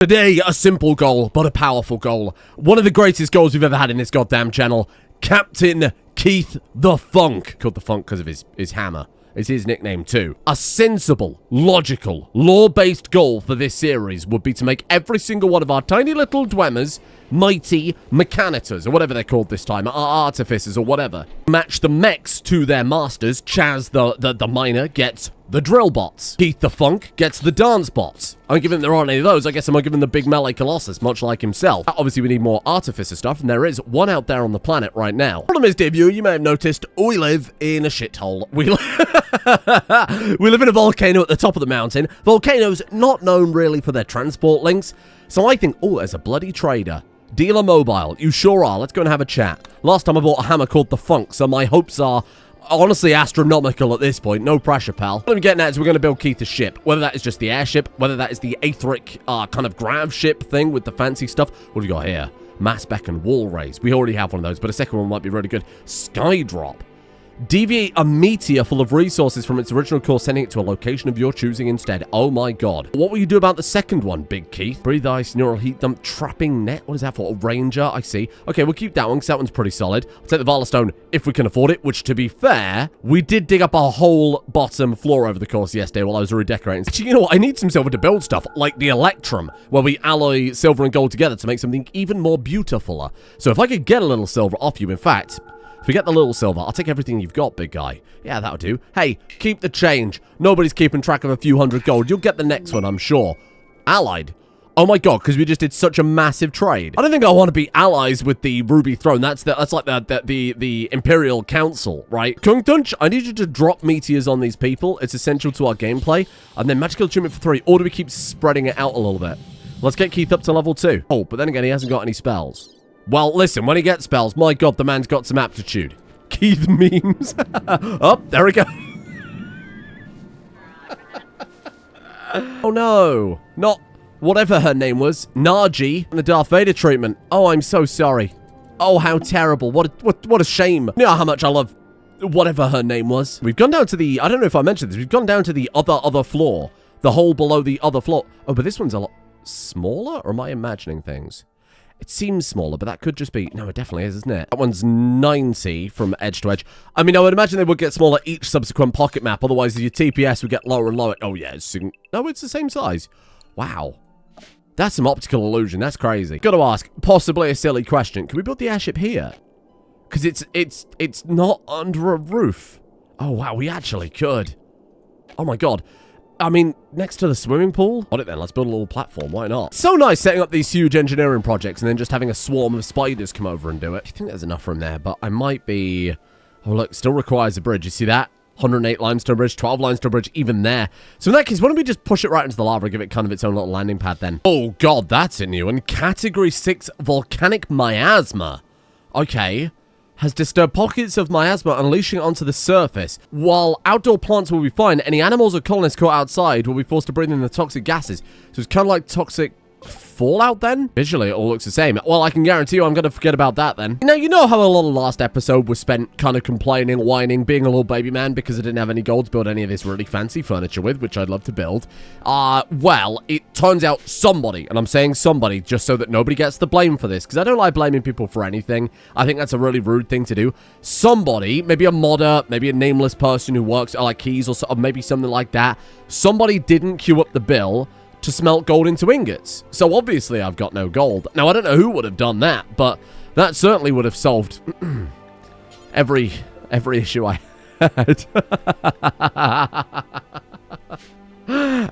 Today, a simple goal, but a powerful goal. One of the greatest goals we've ever had in this goddamn channel. Captain Keith the Funk. Called the Funk because of his hammer. It's his nickname too. A sensible, logical, lore-based goal for this series would be to make every single one of our tiny little Dwemers mighty mechanitors, or whatever they're called this time, our artificers or whatever. Match the mechs to their masters. Chaz the miner gets the drill bots. Keith the Funk gets the dance bots. I'm giving there aren't any of those. I guess I'm giving the big melee colossus, much like himself. Obviously, we need more artificer stuff, and there is one out there on the planet right now. Problem is, dear viewer, you may have noticed, we live in a shithole. We live in a volcano at the top of the mountain. Volcanoes not known really for their transport links. So I think, oh, there's a bloody trader. Dealer Mobile, you sure are. Let's go and have a chat. Last time I bought a hammer called the Funk, so my hopes are honestly astronomical at this point. No pressure, pal. What I'm getting at is we're going to build Keith a ship. Whether that is just the airship, whether that is the Aetheric kind of grav ship thing with the fancy stuff. What have we got here? Mass Beck and Wall Raise. We already have one of those, but a second one might be really good. Skydrop. Deviate a meteor full of resources from its original course, sending it to a location of your choosing instead. Oh my god. What will you do about the second one, Big Keith? Breathe ice, neural heat dump, trapping net. What is that for? A ranger, I see. Okay, we'll keep that one because that one's pretty solid. I'll take the Valor Stone if we can afford it, which to be fair, we did dig up our whole bottom floor over the course yesterday while I was redecorating. Actually, you know what? I need some silver to build stuff, like the Electrum, where we alloy silver and gold together to make something even more beautifuler. So if I could get a little silver off you, in fact, forget the little silver. I'll take everything you've got, big guy. Yeah, that'll do. Hey, keep the change. Nobody's keeping track of a few hundred gold. You'll get the next one, I'm sure. Allied. Oh my god, because we just did such a massive trade. I don't think I want to be allies with the Ruby Throne. That's like the Imperial Council, right? Kung Tunch, I need you to drop meteors on these people. It's essential to our gameplay. And then magical achievement for 3. Or do we keep spreading it out a little bit? Let's get Keith up to level 2. Oh, but then again, he hasn't got any spells. Well, listen, when he gets spells, my god, the man's got some aptitude. Keith memes. Oh, there we go. Oh, no. Not whatever her name was. Naji and the Darth Vader treatment. Oh, I'm so sorry. Oh, how terrible. What a shame. You know how much I love whatever her name was. We've gone down to the... I don't know if I mentioned this. We've gone down to the other floor. The hole below the other floor. Oh, but this one's a lot smaller? Or am I imagining things? It seems smaller, but that could just be... No, it definitely is, isn't it? That one's 90 from edge to edge. I mean, I would imagine they would get smaller each subsequent pocket map. Otherwise, your TPS would get lower and lower. Oh, yeah. No, it's the same size. Wow. That's some optical illusion. That's crazy. Got to ask, possibly a silly question. Can we build the airship here? Because it's not under a roof. Oh, wow. We actually could. Oh, my God. I mean, next to the swimming pool? Got it then, let's build a little platform, why not? So nice setting up these huge engineering projects and then just having a swarm of spiders come over and do it. I think there's enough from there, but I might be... Oh look, still requires a bridge, you see that? 108 limestone bridge, 12 limestone bridge, even there. So in that case, why don't we just push it right into the lava and give it kind of its own little landing pad then? Oh god, that's a new one. Category 6 volcanic miasma. Okay. Has disturbed pockets of miasma, unleashing it onto the surface. While outdoor plants will be fine, any animals or colonists caught outside will be forced to breathe in the toxic gases. So it's kind of like toxic fallout then? Visually, it all looks the same. Well, I can guarantee you I'm going to forget about that then. Now, you know how a lot of last episode was spent kind of complaining, whining, being a little baby man because I didn't have any gold to build any of this really fancy furniture with, which I'd love to build. Well, it turns out somebody, and I'm saying somebody just so that nobody gets the blame for this, because I don't like blaming people for anything. I think that's a really rude thing to do. Somebody, maybe a modder, maybe a nameless person who works at like keys or maybe something like that, somebody didn't queue up the bill to smelt gold into ingots. So obviously I've got no gold. Now, I don't know who would have done that, but that certainly would have solved every issue I had.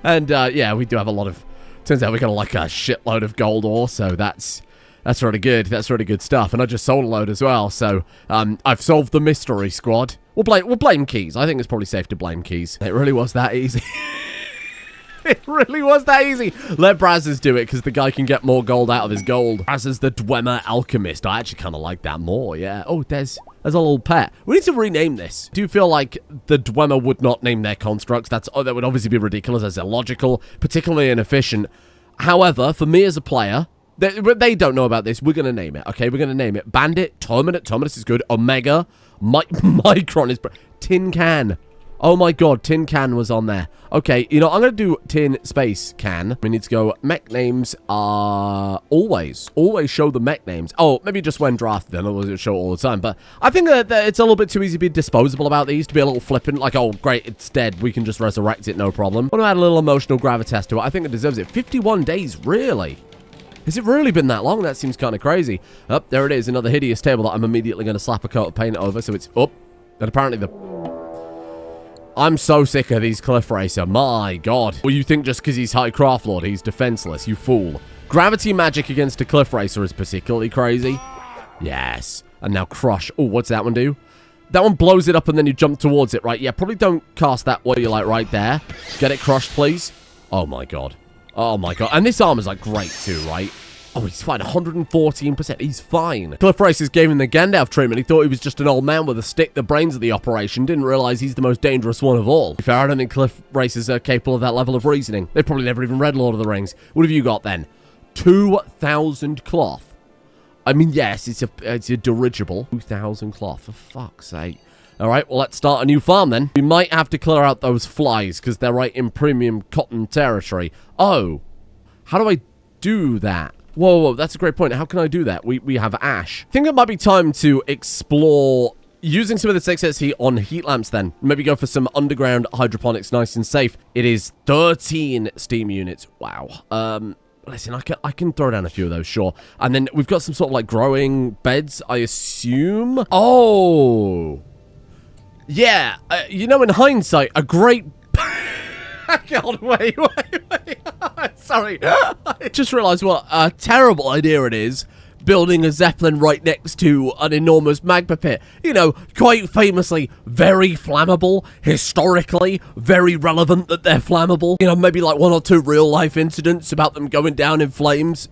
And yeah, we do have a lot of... Turns out we got like a shitload of gold ore, so that's really good. That's really good stuff. And I just sold a load as well, so I've solved the mystery squad. We'll blame Keys. I think it's probably safe to blame Keys. It really was that easy. It really was that easy. Let Brazzers do it, because the guy can get more gold out of his gold. Brazzers the Dwemer Alchemist. I actually kind of like that more, yeah. Oh, there's a little pet. We need to rename this. Do you feel like the Dwemer would not name their constructs? That would obviously be ridiculous. That's illogical, particularly inefficient. However, for me as a player, they don't know about this. We're going to name it, okay? We're going to name it Bandit, Terminus is good, Omega, Micron is... Tin Can. Oh my god, tin can was on there. Okay, you know, I'm going to do tin space can. We need to go mech names are always show the mech names. Oh, maybe just when drafted, then otherwise it'll show all the time. But I think that it's a little bit too easy to be disposable about these, to be a little flippant, like, oh, great, it's dead. We can just resurrect it, no problem. I want to add a little emotional gravitas to it. I think it deserves it. 51 days, really? Has it really been that long? That seems kind of crazy. Oh, there it is, another hideous table that I'm immediately going to slap a coat of paint over, so it's up. And apparently I'm so sick of these Cliff Racer. My god. Well, you think just because he's High Craft Lord, he's defenseless. You fool. Gravity magic against a Cliff Racer is particularly crazy. Yes. And now Crush. Oh, what's that one do? That one blows it up and then you jump towards it, right? Yeah, probably don't cast that while you're, like, right there. Get it crushed, please. Oh, my god. Oh, my god. And this armor's, like, great, too, right? Oh, he's fine. 114%. He's fine. Cliff Racer's gave him the Gandalf treatment. He thought he was just an old man with a stick, the brains of the operation. Didn't realize he's the most dangerous one of all. To be fair, I don't think Cliff Racers are capable of that level of reasoning. They've probably never even read Lord of the Rings. What have you got, then? 2,000 cloth. I mean, yes, it's a dirigible. 2,000 cloth, for fuck's sake. All right, well, let's start a new farm, then. We might have to clear out those flies, because they're right in premium cotton territory. Oh, how do I do that? Whoa, that's a great point. How can I do that? We have ash. I think it might be time to explore using some of this excess heat on heat lamps then. Maybe go for some underground hydroponics nice and safe. It is 13 steam units. Wow. Listen, I can throw down a few of those, sure. And then we've got some sort of like growing beds, I assume. Oh. Yeah. You know, in hindsight, a great... God, wait. Sorry. I just realized what a terrible idea it is building a Zeppelin right next to an enormous magma pit. You know, quite famously, very flammable. Historically, very relevant that they're flammable. You know, maybe like 1 or 2 real-life incidents about them going down in flames.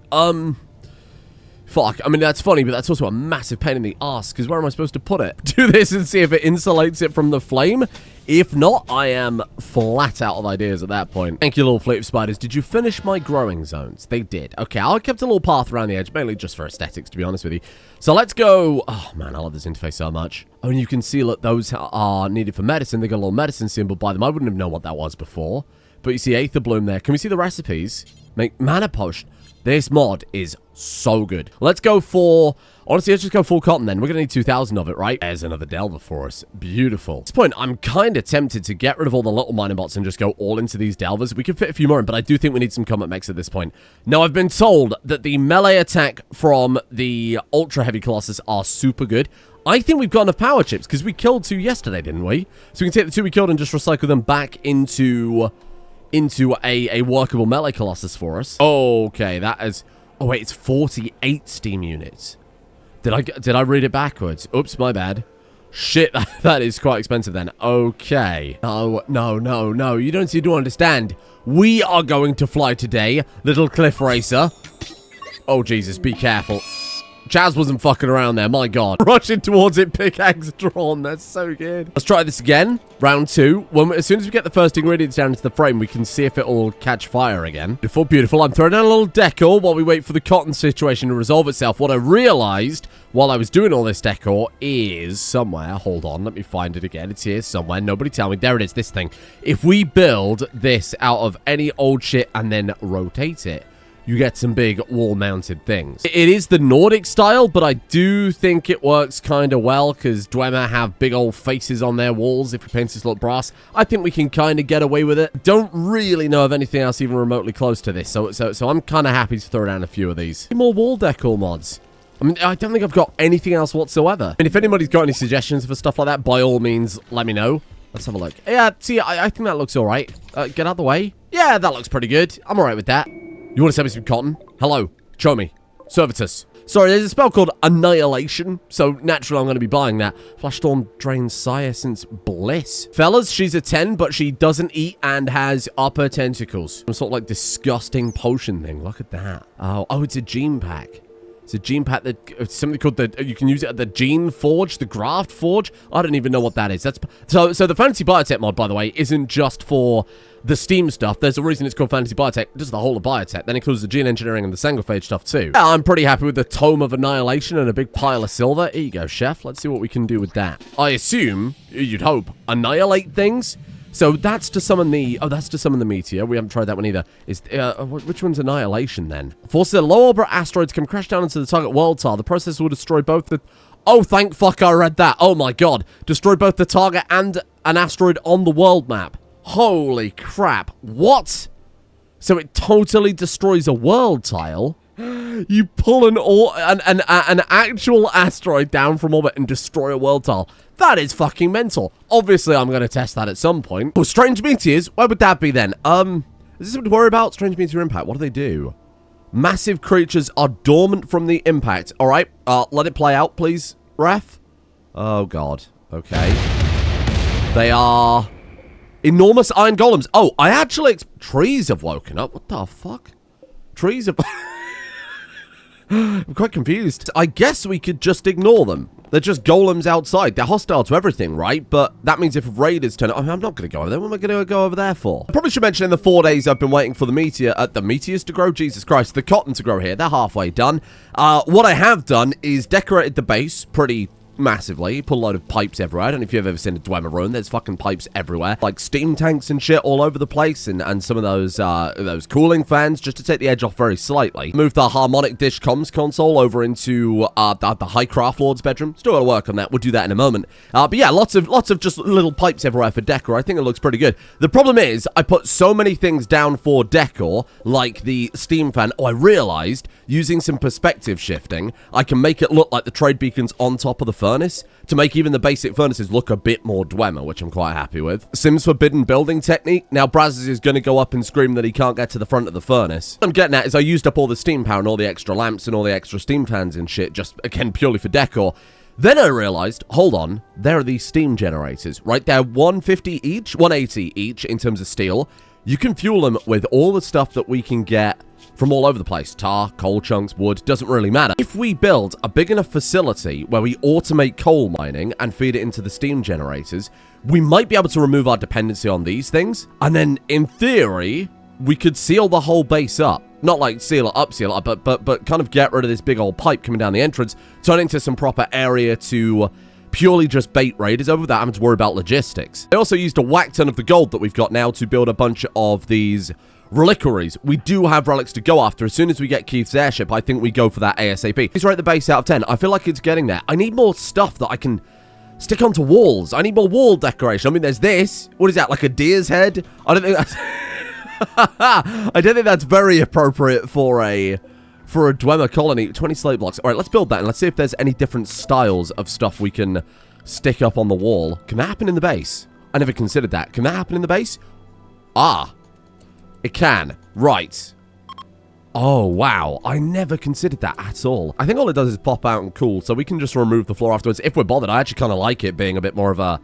Fuck, I mean, that's funny, but that's also a massive pain in the ass, because where am I supposed to put it? Do this and see if it insulates it from the flame? If not, I am flat out of ideas at that point. Thank you, little fleet of spiders. Did you finish my growing zones? They did. Okay, I kept a little path around the edge, mainly just for aesthetics, to be honest with you. So let's go... Oh, man, I love this interface so much. Oh, and you can see, look, those are needed for medicine. They got a little medicine symbol by them. I wouldn't have known what that was before. But you see Aether Bloom there. Can we see the recipes? Make mana potion. This mod is so good. Let's go for... Honestly, let's just go full cotton then. We're going to need 2,000 of it, right? There's another delver for us. Beautiful. At this point, I'm kind of tempted to get rid of all the little mining bots and just go all into these delvers. We could fit a few more in, but I do think we need some combat mechs at this point. Now, I've been told that the melee attack from the Ultra Heavy Colossus are super good. I think we've got enough power chips, because we killed 2 yesterday, didn't we? So we can take the 2 we killed and just recycle them back into a workable melee Colossus for us. Okay, that is... Oh, wait, it's 48 steam units. Did I read it backwards? Oops, my bad. Shit, that is quite expensive then. Okay. Oh, no. You don't understand. We are going to fly today, little Cliff Racer. Oh, Jesus, be careful. Chaz wasn't fucking around there, my god. Rushing towards it, pickaxe drawn. That's so good. Let's try this again. Round 2. As soon as we get the first ingredients down into the frame, we can see if it will catch fire again. Beautiful. I'm throwing down a little decor while we wait for the cotton situation to resolve itself. What I realized while I was doing all this decor is somewhere. Hold on, let me find it again. It's here somewhere. Nobody tell me. There it is, this thing. If we build this out of any old shit and then rotate it, you get some big wall-mounted things. It is the Nordic style, but I do think it works kind of well, because Dwemer have big old faces on their walls if we paint this look brass. I think we can kind of get away with it. Don't really know of anything else even remotely close to this, so I'm kind of happy to throw down a few of these. More wall decor mods. I mean, I don't think I've got anything else whatsoever. And if anybody's got any suggestions for stuff like that, by all means, let me know. Let's have a look. Yeah, see, I think that looks all right. Get out of the way. Yeah, that looks pretty good. I'm all right with that. You want to send me some cotton? Hello. Show me. Servitus. Sorry, there's a spell called Annihilation, so naturally I'm going to be buying that. Flashstorm drains Essence Bliss. Fellas, she's a 10, but she doesn't eat and has upper tentacles. Some sort of like disgusting potion thing. Look at that. Oh, it's a gene pack. It's a gene pack that it's something called you can use it at the Gene Forge, the Graft Forge. I don't even know what that is. So the Fantasy Biotech mod, by the way, isn't just for the Steam stuff. There's a reason it's called Fantasy Biotech. Just the whole of biotech. Then it includes the gene engineering and the sanguiphage stuff too. Yeah, I'm pretty happy with the Tome of Annihilation and a big pile of silver. Here you go, chef. Let's see what we can do with that. I assume, you'd hope, annihilate things. So that's to summon the... Oh, that's to summon the meteor. We haven't tried that one either. Which one's annihilation then? Forces a low orbit asteroid to come crash down into the target world tile. The process will destroy both the... Oh, thank fuck I read that. Oh my god. Destroy both the target and an asteroid on the world map. Holy crap. What? So it totally destroys a world tile? You pull an actual asteroid down from orbit and destroy a world tile. That is fucking mental. Obviously, I'm going to test that at some point. Oh, strange meteors? Where would that be then? Is this something to worry about? Strange meteor impact. What do they do? Massive creatures are dormant from the impact. All right. Let it play out, please, ref. Oh, God. Okay. They are enormous iron golems. Oh, I actually... Trees have woken up. What the fuck? Trees have... I'm quite confused. I guess we could just ignore them. They're just golems outside. They're hostile to everything, right? But that means if raiders turn up... I'm not going to go over there. What am I going to go over there for? I probably should mention in the 4 days I've been waiting for the meteors to grow. Jesus Christ. The cotton to grow here. They're halfway done. What I have done is decorated the base pretty... massively. Put a load of pipes everywhere. I don't know if you've ever seen a Dwemer room. There's fucking pipes everywhere. Like steam tanks and shit all over the place. And some of those cooling fans just to take the edge off very slightly. Move the harmonic dish comms console over into the High Craft Lord's bedroom. Still got to work on that. We'll do that in a moment. But yeah, lots of just little pipes everywhere for decor. I think it looks pretty good. The problem is I put so many things down for decor, like the steam fan. Oh, I realized using some perspective shifting, I can make it look like the trade beacons on top of the furnace to make even the basic furnaces look a bit more Dwemer, which I'm quite happy with. Sim's forbidden building technique. Now Brazzers is going to go up and scream that he can't get to the front of the furnace. What I'm getting at is I used up all the steam power and all the extra lamps and all the extra steam fans and shit, just again purely for decor. Then I realized, hold on, there are these steam generators, right? They're 150 each, 180 each in terms of steel. You can fuel them with all the stuff that we can get from all over the place. Tar, coal chunks, wood, doesn't really matter. If we build a big enough facility where we automate coal mining and feed it into the steam generators, we might be able to remove our dependency on these things. And then, in theory, we could seal the whole base up. Not like seal it up, but kind of get rid of this big old pipe coming down the entrance, turn it into some proper area to purely just bait raiders over without having to worry about logistics. I also used a whack ton of the gold that we've got now to build a bunch of these reliquaries. We do have relics to go after. As soon as we get Keith's airship, I think we go for that ASAP. He's rate the base out of 10. I feel like it's getting there. I need more stuff that I can stick onto walls. I need more wall decoration. I mean, there's this. What is that, like a deer's head? I don't think that's... I don't think that's very appropriate for a Dwemer colony. 20 slate blocks. All right, let's build that, and let's see if there's any different styles of stuff we can stick up on the wall. Can that happen in the base? I never considered that. Can that happen in the base? Ah. It can. Right. Oh, wow. I never considered that at all. I think all it does is pop out and cool, so we can just remove the floor afterwards. If we're bothered, I actually kind of like it being a bit more of a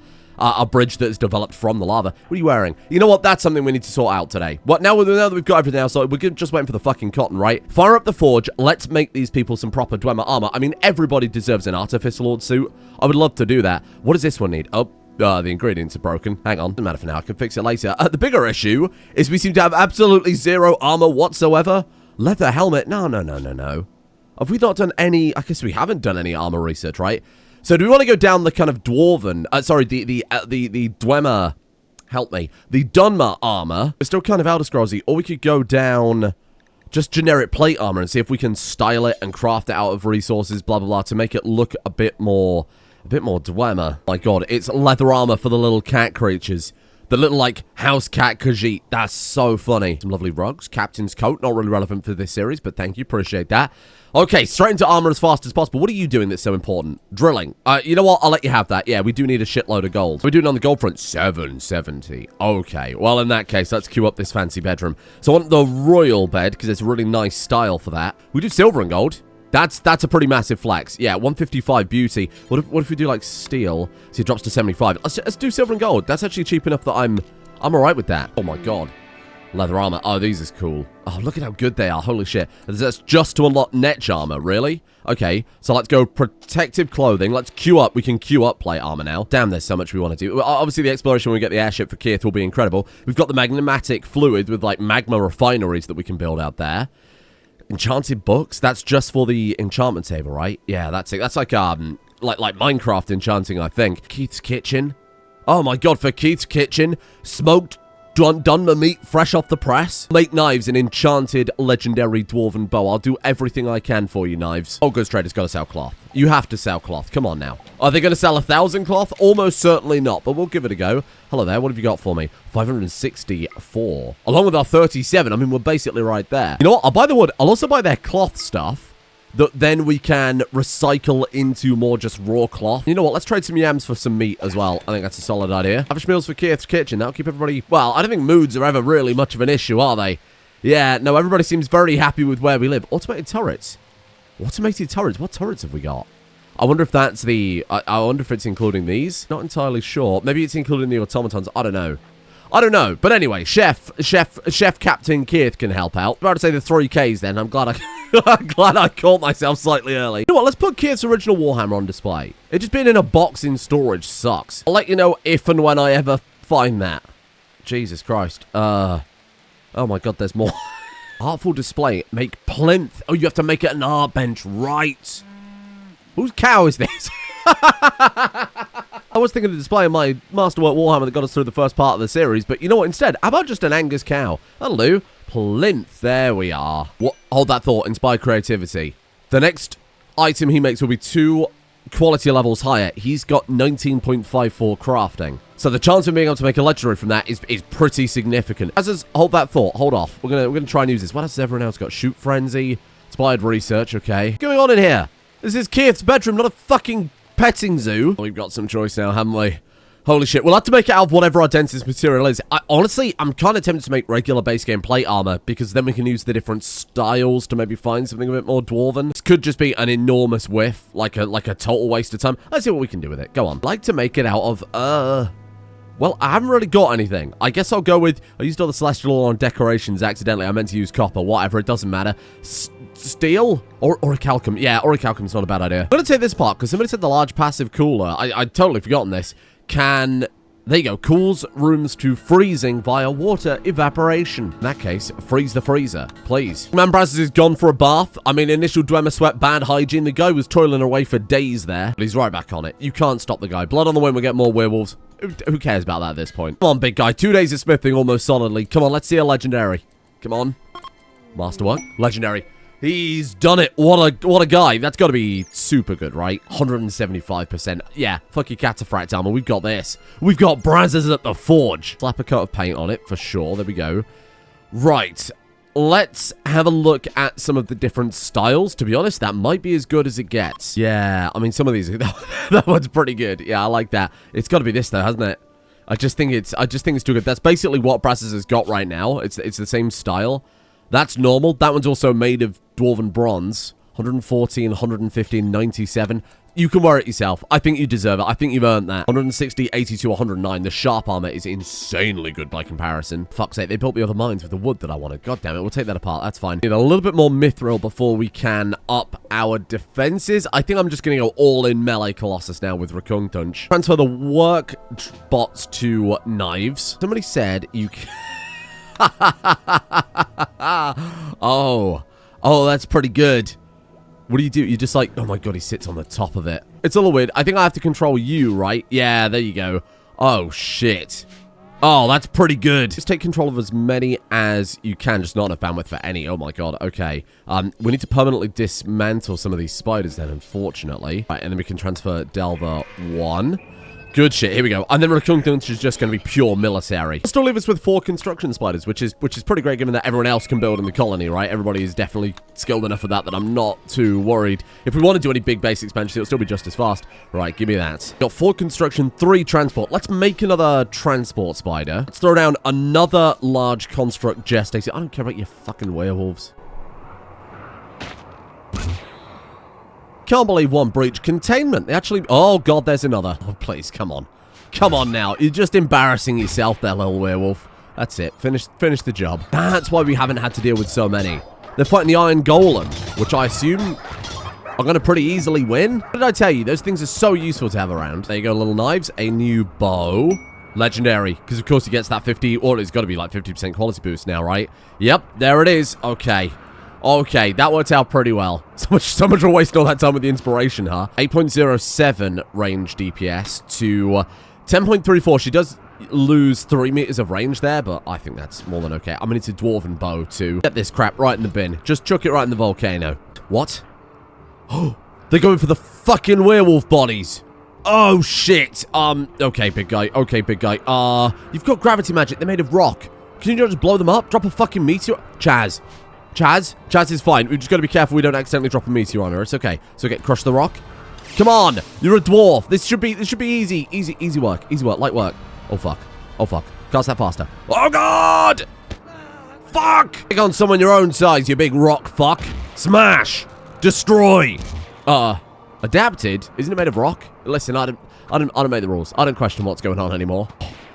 bridge that's developed from the lava. What are you wearing? You know what? That's something we need to sort out today. What, now that we've got everything else sorted, we're just waiting for the fucking cotton, right? Fire up the forge. Let's make these people some proper Dwemer armor. I mean, everybody deserves an Artificer Lord suit. I would love to do that. What does this one need? Oh. The ingredients are broken. Hang on. Doesn't matter for now. I can fix it later. The bigger issue is we seem to have absolutely zero armor whatsoever. Leather helmet. No. Have we not done any... I guess we haven't done any armor research, right? So do we want to go down the kind of Dwarven... the Dwemer... Help me. The Dunmer armor. It's still kind of Elder Scrollsy. Or we could go down just generic plate armor and see if we can style it and craft it out of resources, blah, blah, blah, to make it look a bit more Dwemer. My god, it's leather armor for the little cat creatures. The little, like, house cat Khajiit. That's so funny. Some lovely rugs. Captain's coat. Not really relevant for this series, but thank you. Appreciate that. Okay, straight into armor as fast as possible. What are you doing that's so important? Drilling. You know what? I'll let you have that. Yeah, we do need a shitload of gold. We're doing on the gold front. 770. Okay. Well, in that case, let's queue up this fancy bedroom. So I want the royal bed, because it's a really nice style for that. We do silver and gold. That's a pretty massive flex. Yeah, 155 beauty. What if we do like steel? So it drops to 75. Let's do silver and gold. That's actually cheap enough that I'm all right with that. Oh my god. Leather armor. Oh, these is cool. Oh, look at how good they are. Holy shit. That's just to unlock netch armor, really? Okay, so let's go protective clothing. Let's queue up. We can queue up plate armor now. Damn, there's so much we want to do. Obviously, the exploration when we get the airship for Keith will be incredible. We've got the magmatic fluid with, like, magma refineries that we can build out there. Enchanted books? That's just for the enchantment table, right? Yeah, that's it. That's like Minecraft enchanting, I think. Keith's kitchen. Oh my god, for Keith's kitchen. Smoked done the meat fresh off the press. Make knives and enchanted legendary dwarven bow. I'll do everything I can for you, knives. Oh, goods trader's got to sell cloth. You have to sell cloth. Come on now. Are they going to sell 1,000 cloth? Almost certainly not, but we'll give it a go. Hello there. What have you got for me? 564. Along with our 37. I mean, we're basically right there. You know what? I'll buy the wood. I'll also buy their cloth stuff that then we can recycle into more just raw cloth. You know what? Let's trade some yams for some meat as well. I think that's a solid idea. Average meals for Keith's kitchen. That'll keep everybody... Well, I don't think moods are ever really much of an issue, are they? Yeah, no, everybody seems very happy with where we live. Automated turrets. Automated turrets? What turrets have we got? I wonder if that's the... I wonder if it's including these. Not entirely sure. Maybe it's including the automatons. I don't know. I don't know. But anyway, Chef Captain Keith can help out. I'm about to say the 3Ks then. I'm glad I'm glad I caught myself slightly early. You know what? Let's put Keith's original Warhammer on display. It just being in a box in storage sucks. I'll let you know if and when I ever find that. Jesus Christ. Oh my god, there's more. Artful display. Make plinth. Oh, you have to make it an art bench. Right. Whose cow is this? I was thinking of displaying my Masterwork Warhammer that got us through the first part of the series, but you know what? Instead, how about just an Angus cow? That'll do. Plinth. There we are. What? Hold that thought. Inspire creativity. The next item he makes will be 2 quality levels higher. He's got 19.54 crafting. So the chance of being able to make a legendary from that is pretty significant. As is, hold that thought. Hold off. We're gonna try and use this. What else has everyone else got? Shoot frenzy. Inspired research. Okay. What's going on in here? This is Keith's bedroom, not a fucking petting zoo. We've got some choice now, haven't we? Holy shit. We'll have to make it out of whatever our densest material is. Honestly, I'm kind of tempted to make regular base game plate armor, because then we can use the different styles to maybe find something a bit more dwarven. This could just be an enormous whiff, like a total waste of time. Let's see what we can do with it. Go on. I'd like to make it out of, well, I haven't really got anything. I guess I'll go with... I used all the Celestial Ore on decorations accidentally. I meant to use copper. Whatever. It doesn't matter. Steel? Or orichalcum. Yeah, orichalcum's not a bad idea. I'm going to take this part, because somebody said the large passive cooler. I'd totally forgotten this. There you go. Cools rooms to freezing via water evaporation. In that case, freeze the freezer, please. Man Brazzers is gone for a bath. I mean, initial Dwemer sweat, bad hygiene. The guy was toiling away for days there, but he's right back on it. You can't stop the guy. Blood on the wind, we'll get more werewolves. Who cares about that at this point? Come on, big guy. 2 days of smithing almost solidly. Come on, let's see a legendary. Come on. Masterwork. Legendary. He's done it. What a guy. That's got to be super good, right? 175%. Yeah, fuck your cataphract armor. We've got this. We've got Brazzers at the forge. Slap a coat of paint on it for sure. There we go. Right. Let's have a look at some of the different styles. To be honest, that might be as good as it gets. Yeah, I mean, some of these... that one's pretty good. Yeah, I like that. It's got to be this, though, hasn't it? I just think it's too good. That's basically what Brazzers has got right now. It's the same style. That's normal. That one's also made of Dwarven bronze. 114, 115, 97. You can wear it yourself. I think you deserve it. I think you've earned that. 160, 82, 109. The sharp armor is insanely good by comparison. Fuck's sake, they built me other mines with the wood that I wanted. God damn it, we'll take that apart. That's fine. Need a little bit more mithril before we can up our defenses. I think I'm just going to go all in melee Colossus now with Rakuntunch. Transfer the work bots to knives. Somebody said you can... Oh, that's pretty good. What do? You just like, oh my god, he sits on the top of it. It's a little weird. I think I have to control you, right? Yeah, there you go. Oh, shit. Oh, that's pretty good. Just take control of as many as you can, just not enough bandwidth for any. Oh my god, okay. We need to permanently dismantle some of these spiders then, unfortunately. Right, and then we can transfer Delver 1. Good shit, here we go. And then Rakuntunch is just going to be pure military. Still leave us with 4 construction spiders, which is pretty great given that everyone else can build in the colony, right? Everybody is definitely skilled enough for that I'm not too worried. If we want to do any big base expansion, it'll still be just as fast. Right, give me that. Got 4 construction, 3 transport. Let's make another transport spider. Let's throw down another large construct gestation. I don't care about your fucking werewolves. Can't believe one breach containment. They actually... Oh, God, there's another. Oh, please, come on. Come on now. You're just embarrassing yourself there, little werewolf. That's it. Finish the job. That's why we haven't had to deal with so many. They're fighting the Iron Golem, which I assume are going to pretty easily win. What did I tell you? Those things are so useful to have around. There you go, little knives. A new bow. Legendary, because of course he gets that 50, or it's got to be like 50% quality boost now, right? Yep, there it is. Okay. Okay, that worked out pretty well. So much for wasting all that time with the inspiration, huh? 8.07 range DPS to 10.34. She does lose 3 meters of range there, but I think that's more than okay. I'm going to need a Dwarven bow too. Get this crap right in the bin. Just chuck it right in the volcano. What? Oh, they're going for the fucking werewolf bodies. Oh, shit. Okay, big guy. Okay, big guy. You've got gravity magic. They're made of rock. Can you just blow them up? Drop a fucking meteor? Chaz. Chaz is fine. We've just got to be careful we don't accidentally drop a meteor on her. It's okay. So get crush the rock. Come on. You're a dwarf. This should be easy. Easy work. Easy work. Light work. Oh, fuck. Oh, fuck. Cast that faster. Oh, God. Fuck. Take on someone your own size, you big rock fuck. Smash. Destroy. Adapted? Isn't it made of rock? Listen, I don't make the rules. I don't question what's going on anymore.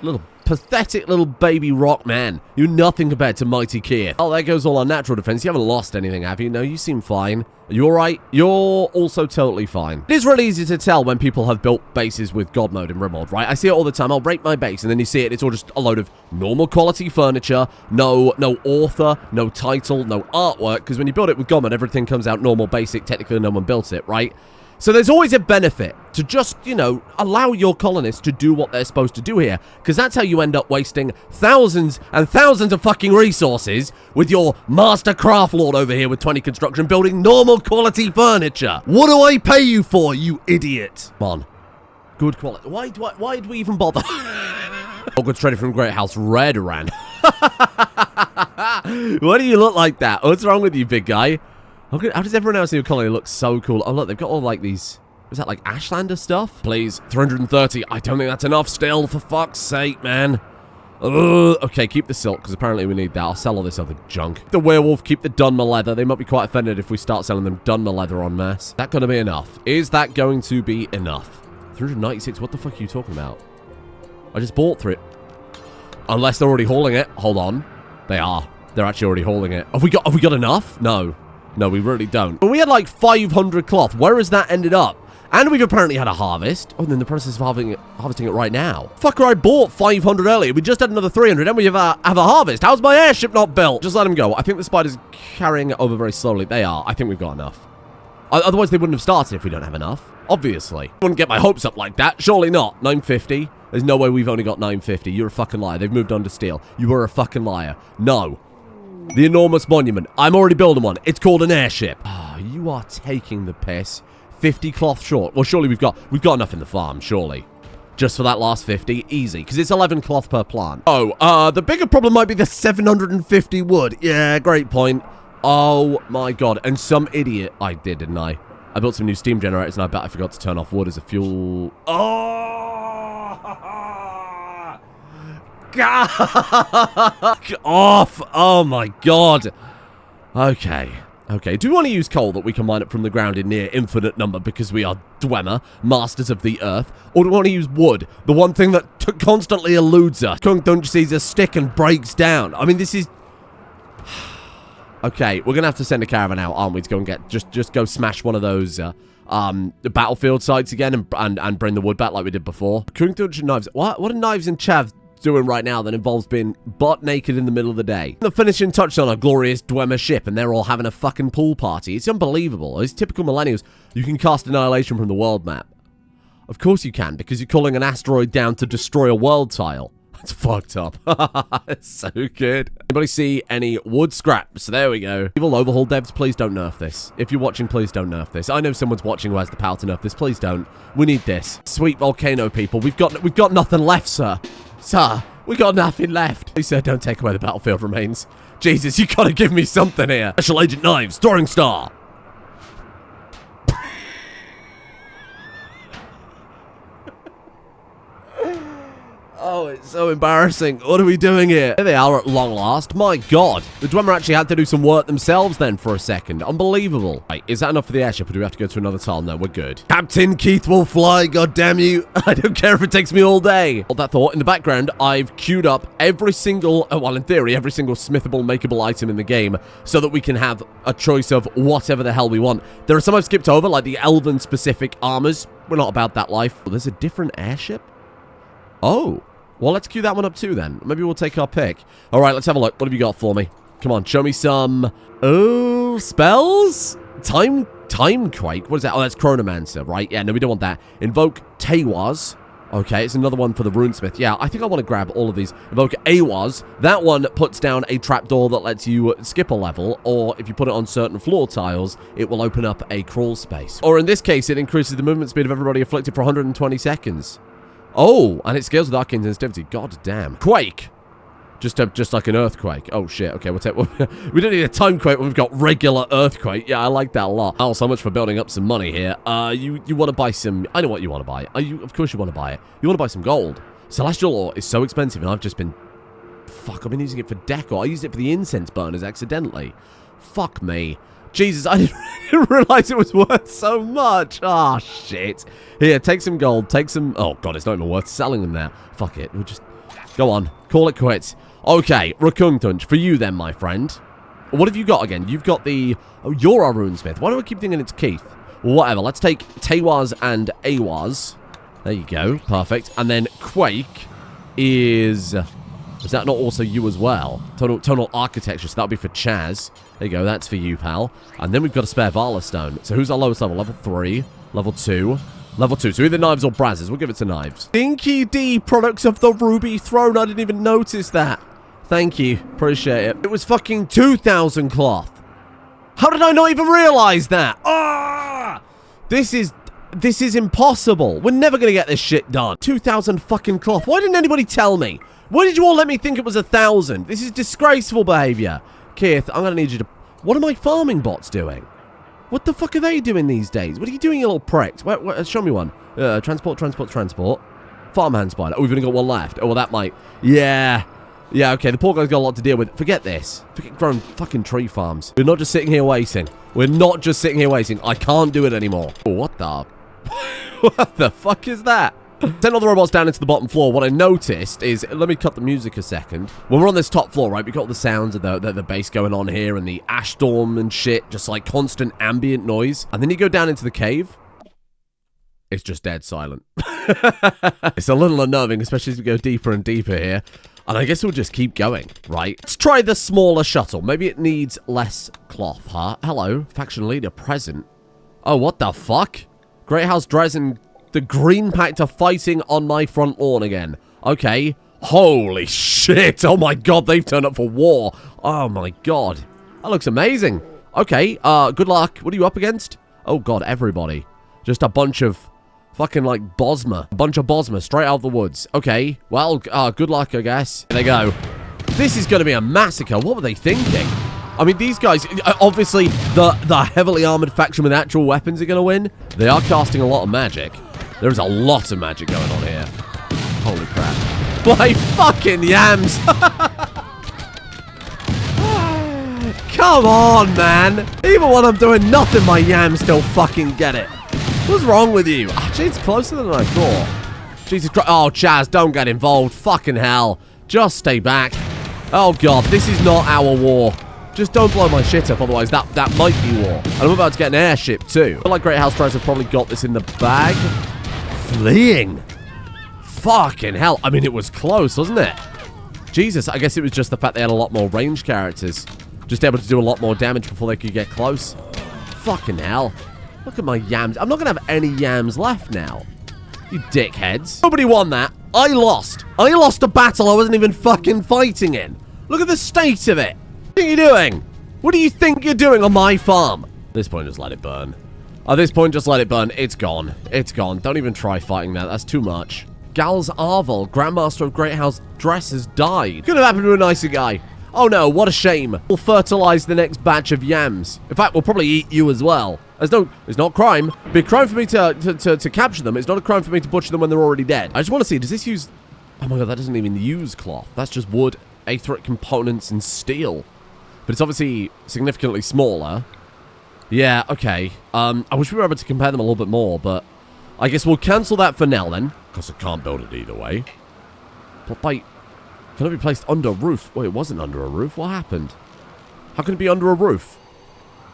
Little pathetic little baby rock man. You're nothing compared to mighty Keir. Oh, there goes all our natural defense. You haven't lost anything, have you? No, you seem fine. Are you alright? You're also totally fine. It is really easy to tell when people have built bases with God mode in Rimworld, right? I see it all the time. I'll break my base, and then you see it. It's all just a load of normal quality furniture. No author, no title, no artwork. Because when you build it with God mode, everything comes out normal, basic. Technically, no one built it, right? So there's always a benefit to just, you know, allow your colonists to do what they're supposed to do here. Because that's how you end up wasting thousands and thousands of fucking resources with your master craft lord over here with 20 construction building normal quality furniture. What do I pay you for, you idiot? Come on. Good quality. Why did we even bother? Oh, good straight from Great House Red ran. Why do you look like that? What's wrong with you, big guy? How does everyone else in your colony look so cool? Oh, look, they've got all, like, these... Was that, like, Ashlander stuff? Please, 330. I don't think that's enough still, for fuck's sake, man. Okay, keep the silk, because apparently we need that. I'll sell all this other junk. The werewolf, keep the Dunmer leather. They might be quite offended if we start selling them Dunmer leather en masse. Is that going to be enough? Is that going to be enough? 396, what the fuck are you talking about? I just bought 3... Unless they're already hauling it. Hold on. They are. They're actually already hauling it. Have we got enough? No. No, we really don't. But we had like 500 cloth. Where has that ended up? And we've apparently had a harvest. Oh, and in the process of harvesting it right now. Fucker, I bought 500 earlier. We just had another 300 and we have a harvest. How's my airship not built? Just let him go. I think the spider's carrying it over very slowly. They are. I think we've got enough. Otherwise, they wouldn't have started if we don't have enough. Obviously. I wouldn't get my hopes up like that. Surely not. 950. There's no way we've only got 950. You're a fucking liar. They've moved on to steel. You are a fucking liar. No. The enormous monument. I'm already building one. It's called an airship. Oh, you are taking the piss. 50 cloth short. Well, surely we've got enough in the farm, surely. Just for that last 50. Easy. Because it's 11 cloth per plant. Oh, the bigger problem might be the 750 wood. Yeah, great point. Oh, my God. And some idiot... I did, didn't I? I built some new steam generators, and I bet I forgot to turn off wood as a fuel... Oh! Off! Oh my God. Okay. Do we want to use coal that we can mine up from the ground in near infinite number because we are Dwemer, masters of the earth? Or do we want to use wood, the one thing that constantly eludes us? Kunk don't sees a stick and breaks down. I mean, this is... Okay, we're gonna have to send a caravan out, aren't we, to go and get... Just go smash one of those... the battlefield sites again and bring the wood back like we did before. Kunk don't knives. What are knives and chav doing right now that involves being butt naked in the middle of the day? The finishing touch on a glorious Dwemer ship, and they're all having a fucking pool party. It's unbelievable. It's typical millennials. You can cast Annihilation from the world map. Of course you can, because you're calling an asteroid down to destroy a world tile. That's fucked up. It's so good. Anybody see any wood scraps? There we go. Evil overhaul devs, please don't nerf this. If you're watching, please don't nerf this. I know someone's watching who has the power to nerf this. Please don't. We need this. Sweet volcano people. We've got nothing left, sir. Sir, we got nothing left. Please, sir, don't take away the battlefield remains. Jesus, you gotta give me something here. Special Agent Knives, Throwing Star. Oh, it's so embarrassing. What are we doing here? There they are at long last. My God. The Dwemer actually had to do some work themselves then for a second. Unbelievable. Right, is that enough for the airship, or do we have to go to another tile? No, we're good. Captain Keith will fly, God damn you. I don't care if it takes me all day. Hold that thought. In the background, I've queued up every single, well, in theory, every single smithable, makeable item in the game so that we can have a choice of whatever the hell we want. There are some I've skipped over, like the elven-specific armors. We're not about that life. Well, there's a different airship? Oh. Well, let's queue that one up too, then. Maybe we'll take our pick. All right, let's have a look. What have you got for me? Come on, show me some... Oh, spells? Time Quake? What is that? Oh, that's Chronomancer, right? Yeah, no, we don't want that. Invoke Tewaz. Okay, it's another one for the Runesmith. Yeah, I think I want to grab all of these. Invoke Awaz. That one puts down a trapdoor that lets you skip a level, or if you put it on certain floor tiles, it will open up a crawl space. Or in this case, it increases the movement speed of everybody afflicted for 120 seconds. Oh, and it scales with arcane sensitivity. God damn. Quake. Just like an earthquake. Oh, shit. Okay, we'll take... we don't need a time quake when we've got regular earthquake. Yeah, I like that a lot. Oh, so much for building up some money here. You want to buy some... I know what you want to buy. Of course you want to buy it. You want to buy some gold. Celestial ore is so expensive, and I've just been... Fuck, I've been using it for decor. I used it for the incense burners accidentally. Fuck me. Jesus, I didn't realize it was worth so much. Ah, shit. Here, take some gold. Take some... Oh, God, it's not even worth selling them now. Fuck it. We'll just... Go on. Call it quits. Okay, Rakungtunch. For you then, my friend. What have you got again? You've got the... Oh, you're our runesmith. Why do I keep thinking it's Keith? Well, whatever. Let's take Tewaz and Awaz. There you go. Perfect. And then Quake is... Is that not also you as well? Tonal Architecture, so that'll be for Chaz. There you go, that's for you, pal. And then we've got a spare Vala Stone. So who's our lowest level? Level 3, Level 2, Level 2. So either knives or brazzers. We'll give it to knives. Dinky D, products of the Ruby Throne. I didn't even notice that. Thank you. Appreciate it. It was fucking 2,000 cloth. How did I not even realize that? Ah! This is impossible. We're never going to get this shit done. 2,000 fucking cloth. Why didn't anybody tell me? Why did you all let me think it was 1,000? This is disgraceful behavior. Keith, I'm going to need you to... What are my farming bots doing? What the fuck are they doing these days? What are you doing, you little pricks? Wait, show me one. Transport. Farmhand spider. Oh, we've only got one left. Oh, well, that might... Yeah. Yeah, okay. The poor guy's got a lot to deal with. Forget this. Forget growing fucking tree farms. We're not just sitting here waiting. We're not just sitting here waiting. I can't do it anymore. Oh, what the... What the fuck is that? Send all the robots down into the bottom floor. What I noticed is, let me cut the music a second. When we're on this top floor, right, we've got all the sounds of the bass going on here and the ash storm and shit, just like constant ambient noise. And then you go down into the cave. It's just dead silent. It's a little unnerving, especially as we go deeper and deeper here. And I guess we'll just keep going, right? Let's try the smaller shuttle. Maybe it needs less cloth, huh? Hello, faction leader present. Oh, what the fuck? Great House Dresden... The Green Pact are fighting on my front lawn again. Okay. Holy shit. Oh my god, they've turned up for war. Oh my god. That looks amazing. Okay, good luck. What are you up against? Oh god, everybody. Just a bunch of fucking like Bosma. A bunch of Bosma straight out of the woods. Okay, well, good luck, I guess. There they go. This is going to be a massacre. What were they thinking? I mean, these guys, obviously, the heavily armored faction with actual weapons are going to win. They are casting a lot of magic. There's a lot of magic going on here. Holy crap. My fucking yams! Come on, man! Even when I'm doing nothing, my yams still fucking get it. What's wrong with you? Oh, geez, it's closer than I thought. Jesus Christ. Oh, Chaz, don't get involved. Fucking hell. Just stay back. Oh, God, this is not our war. Just don't blow my shit up, otherwise that might be war. And I'm about to get an airship, too. I feel like Great House Tries have probably got this in the bag. Fleeing. Fucking hell. I mean, it was close, wasn't it? Jesus, I guess it was just the fact they had a lot more range characters. Just able to do a lot more damage before they could get close. Fucking hell. Look at my yams. I'm not going to have any yams left now. You dickheads. Nobody won that. I lost. I lost a battle I wasn't even fucking fighting in. Look at the state of it. What are you doing? What do you think you're doing on my farm? At this point, just let it burn. At this point, just let it burn. It's gone. It's gone. Don't even try fighting that. That's too much. Gals Arvel, Grandmaster of Great House Dress, has died. Could have happened to a nicer guy. Oh no, what a shame. We'll fertilize the next batch of yams. In fact, we'll probably eat you as well. It's not crime. It'd be a crime for me to capture them. It's not a crime for me to butcher them when they're already dead. I just want to see, does this use Oh my god, that doesn't even use cloth. That's just wood, aetheric components, and steel. But it's obviously significantly smaller. Yeah, okay. I wish we were able to compare them a little bit more, but I guess we'll cancel that for now then, because I can't build it either way. But wait, can it be placed under a roof? Wait, it wasn't under a roof. What happened? How can it be under a roof?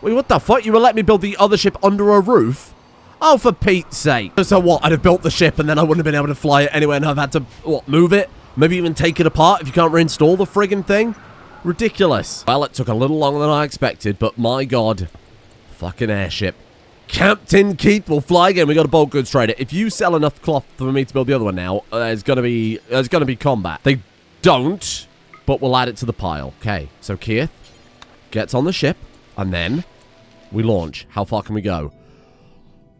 Wait, what the fuck? You were letting me build the other ship under a roof? Oh, for Pete's sake. So what? I'd have built the ship and then I wouldn't have been able to fly it anyway and I've had to, what, move it? Maybe even take it apart if you can't reinstall the friggin' thing? Ridiculous. Well, it took a little longer than I expected, but my god. Fucking airship. Captain Keith will fly again. We got a bulk goods trader. If you sell enough cloth for me to build the other one now, there's gonna be combat. They don't, but we'll add it to the pile. Okay, so Keith gets on the ship, and then we launch. How far can we go?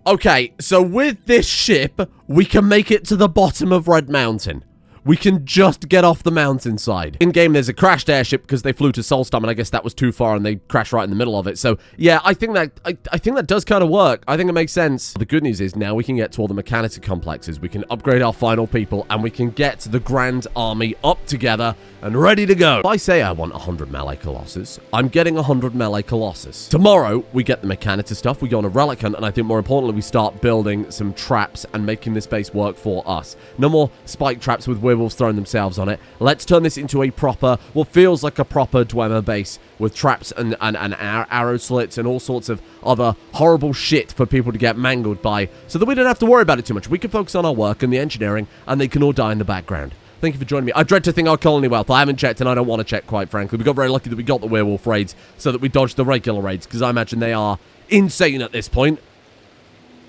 Okay, so with this ship, we can make it to the bottom of Red Mountain. We can just get off the mountainside. In-game, there's a crashed airship because they flew to Solstorm, and I guess that was too far, and they crashed right in the middle of it. So, yeah, I think that does kind of work. I think it makes sense. The good news is now we can get to all the mechanics complexes. We can upgrade our final people, and we can get the Grand Army up together and ready to go. If I say I want 100 melee Colossus, I'm getting 100 melee Colossus. Tomorrow, we get the mechanics stuff. We go on a relic hunt, and I think more importantly, we start building some traps and making this base work for us. No more spike traps with werewolves throwing themselves on it. Let's turn this into a proper, what feels like a proper Dwemer base with traps and arrow slits and all sorts of other horrible shit for people to get mangled by so that we don't have to worry about it too much. We can focus on our work and the engineering and they can all die in the background. Thank you for joining me. I dread to think our colony wealth. I haven't checked and I don't want to check, quite frankly. We got very lucky that we got the werewolf raids so that we dodged the regular raids because I imagine they are insane at this point.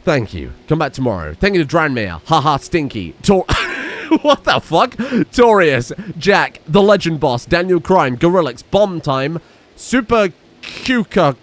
Thank you. Come back tomorrow. Thank you to Dranmere. Haha, Stinky. What the fuck? Torius, Jack, The Legend Boss, Daniel Crime, Gorillix, Bomb Time, Super Cuca,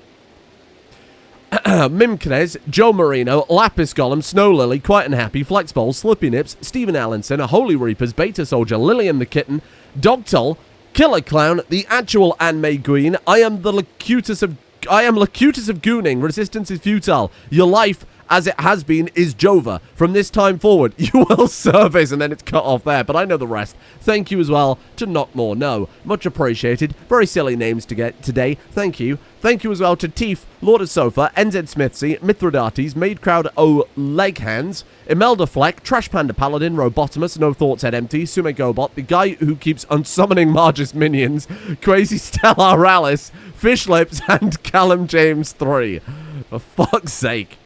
Mimknes, Joe Marino, Lapis Golem, Snow Lily, Quiet and Happy, Flexball, Slippy Nips, Stephen Allenson, Holy Reapers, Beta Soldier, Lillian the Kitten, Dogtull, Killer Clown, The Actual Anime Queen, I am Locutus of Gooning, Resistance is Futile, Your Life as it has been, is Jova. From this time forward, you will service, and then it's cut off there, but I know the rest. Thank you as well to Knockmore No. Much appreciated. Very silly names to get today. Thank you. Thank you as well to Teef, Lord of Sofa, NZ Smithsy, Mithridates, Maid Crowd O Leg Hands, Imelda Fleck, Trash Panda Paladin, Robotimus, No Thoughts Head Empty, Sume Gobot, the guy who keeps unsummoning Margus minions, Crazy Stella Rallis, Fish Lips, and Callum James 3. For fuck's sake.